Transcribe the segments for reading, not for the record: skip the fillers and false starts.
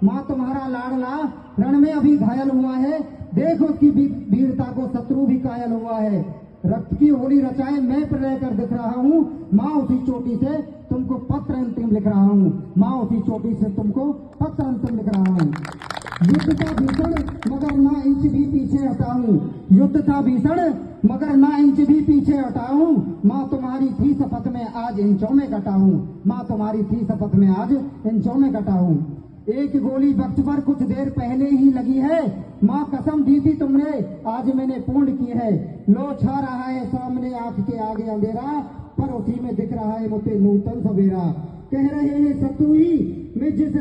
माँ तुम्हारा लाडला रण में अभी घायल हुआ है, देखो उसकी वीरता को शत्रु भी कायल हुआ है। रक्त की होली रचाए मैं प्रलय कर दिख रहा हूँ, माँ उसी चोटी से तुमको पत्र अंतिम लिख रहा हूँ, माँ उसी चोटी से तुमको पत्र अंतिम लिख रहा हूँ। युद्ध था भीषण मगर ना इंच भी पीछे हटा हूँ, युद्ध था भीषण मगर ना इंच भी पीछे हटा हूँ, माँ तुम्हारी थी शपथ में आज इंचों में कटा हूँ, माँ तुम्हारी थी शपथ में आज इंचों में कटा हूँ। एक गोली वक्त पर कुछ देर पहले ही लगी है, माँ कसम दी थी तुमने आज मैंने पूर्ण की है। लो छा रहा है सामने आंख के आगे अंधेरा, पर उसी में दिख रहा है मुझे नूतन सवेरा। कह रहे हैं शत्रु ही मैं जिस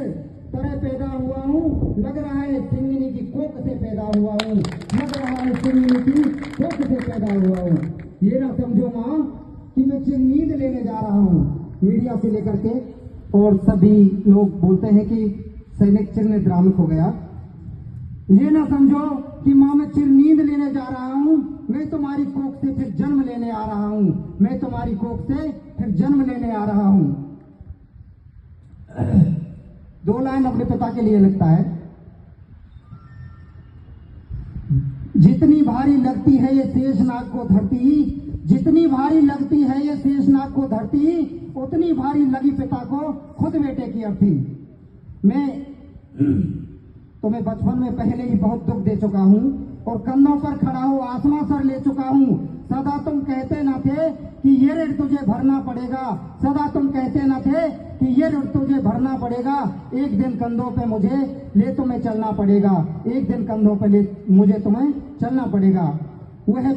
तरह पैदा हुआ हूँ, लग रहा है चिंगनी की कोख से पैदा हुआ हूँ, लग रहा है चिंगनी की कोख से पैदा हुआ हूँ। ये ना समझो माँ कि मैं नींद लेने जा रहा हूँ। मीडिया से लेकर के और सभी लोग बोलते हैं कि सैनिक चिर निद्रामित हो गया। ये ना समझो कि माँ मैं चिर नींद लेने जा रहा हूँ, मैं तुम्हारी कोख से फिर जन्म लेने आ रहा हूँ, मैं तुम्हारी कोख से फिर जन्म लेने आ रहा हूँ। दो लाइन अपने पिता के लिए लिखता है। जितनी भारी लगती है ये शेषनाग को धरती, जितनी भारी लगती है ये शेषनाग को धरती, उतनी भारी लगी पिता को खुद बेटे की अर्थी। मैं तुम्हें बचपन में पहले ही बहुत दुख दे चुका हूँ और कंधों पर खड़ा हो आसमां सर ले चुका हूँ। सदा तुम कहते न थे कि ये ऋण तुझे भरना पड़ेगा, सदा तुम कहते न थे कि ये ऋण तुझे भरना पड़ेगा। एक दिन कंधों पे मुझे ले तुम्हें चलना पड़ेगा, एक दिन कंधों पे ले मुझे तुम्हें चलना पड़ेगा। वह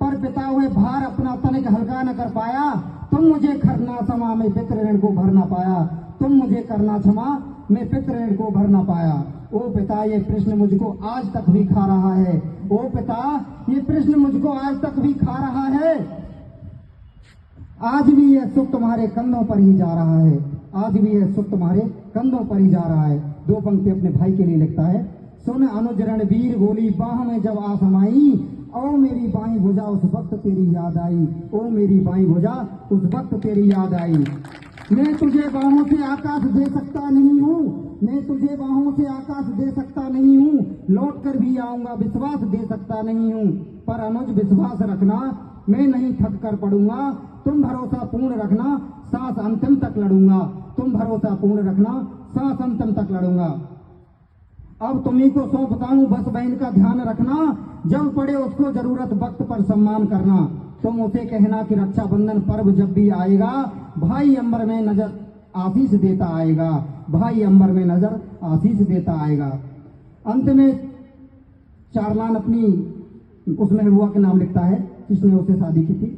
पर पिता हुए भार अपना तनिक हल्का न कर पाया, तुम मुझे करना क्षमा मैं पितृ ऋण को भर ना पाया, तुम मुझे करना क्षमा मैं पितृ ऋण को भर ना पाया। ओ पिता ये प्रश्न मुझको आज तक भी खा रहा है, ओ पिता ये प्रश्न मुझको आज तक भी खा रहा है। आज भी यह सुख तुम्हारे कंधों पर ही जा रहा है, आज भी यह सुख तुम्हारे कंधों पर ही जा रहा है। दो पंक्ति अपने भाई के लिए लिखता है। सुन अनुज रणवीर गोली बाह में जब आ समाई, ओ मेरी बाई भुजा उस वक्त तेरी याद आई, ओ मेरी बाई भुजा उस वक्त तेरी याद आई। मैं तुझे बाहों से आकाश दे सकता नहीं हूँ, मैं तुझे बाहों से आकाश दे सकता नहीं हूँ, लौट कर भी आऊंगा विश्वास दे सकता नहीं हूँ। पर अनुज विश्वास रखना मैं नहीं थक कर पड़ूंगा, तुम भरोसा पूर्ण रखना सांस अंतिम तक लड़ूंगा, तुम भरोसा पूर्ण रखना सांस अंतिम तक लड़ूंगा। अब तुम्ही को सौंपता हूँ बस बहन का ध्यान रखना, जब पड़े उसको जरूरत वक्त पर सम्मान करना। तुम उसे कहना कि रक्षाबंधन पर्व जब भी आएगा, भाई अंबर में नजर आशीष देता आएगा, भाई अंबर में नजर आशीष देता आएगा। अंत में चार लाइन अपनी उसमें महबूबा के नाम लिखता है जिसने उसे शादी की थी।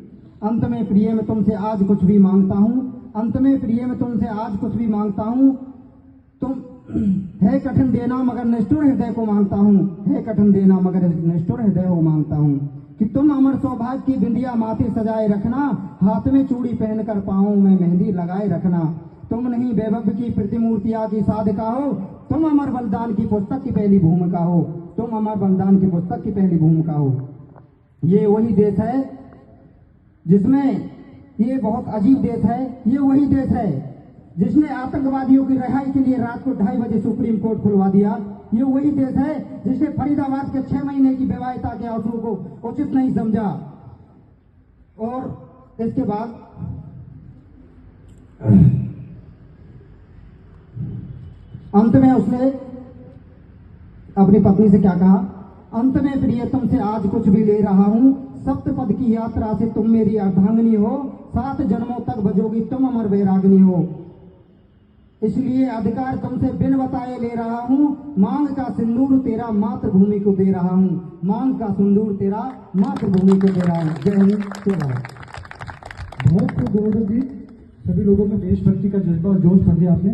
अंत में प्रिय मैं तुमसे आज कुछ भी मांगता हूँ, अंत में प्रिय मैं तुमसे आज कुछ भी मांगता हूँ, तुम है कठिन देना मगर निष्ठुर हृदय को मांगता हूँ, है कठिन देना मगर निष्ठुर हृदय को मांगता हूँ। कि तुम अमर सौभाग्य की बिंदिया माथे सजाए रखना, हाथ में चूड़ी पहनकर पाँव में मेहंदी लगाए रखना। तुम नहीं वैभव की प्रतिमूर्तियां की साधिका हो, तुम अमर बलिदान की पुस्तक की पहली भूमिका हो, तुम अमर बलिदान की पुस्तक की पहली भूमिका हो। ये वही देश है जिसमें, ये बहुत अजीब देश है, ये वही देश है जिसने आतंकवादियों की रिहाई के लिए रात को 2:30 बजे सुप्रीम कोर्ट खुलवा दिया। ये वही देश है जिसने फरीदाबाद के 6 महीने की विवाहिता के आंसू को उचित नहीं समझा। और इसके बाद अंत में उसने अपनी पत्नी से क्या कहा, अंत में प्रिय तुमसे आज कुछ भी ले रहा हूं, सप्तपद की यात्रा से तुम मेरी अर्धांगिनी हो, 7 जन्मों तक भजोगी तुम अमर वैरागिनी हो। इसलिए अधिकार तुमसे बिन बताए ले रहा हूँ, मांग का सिंदूर तेरा मातृभूमि को दे रहा हूँ, मांग का सिंदूर तेरा मातृभूमि को दे रहा हूँ। जय हिंद जय भारत। बहुत खूब गौरव जी, सभी लोगों में देशभक्ति का जज्बा और जोश भर दिया आपने।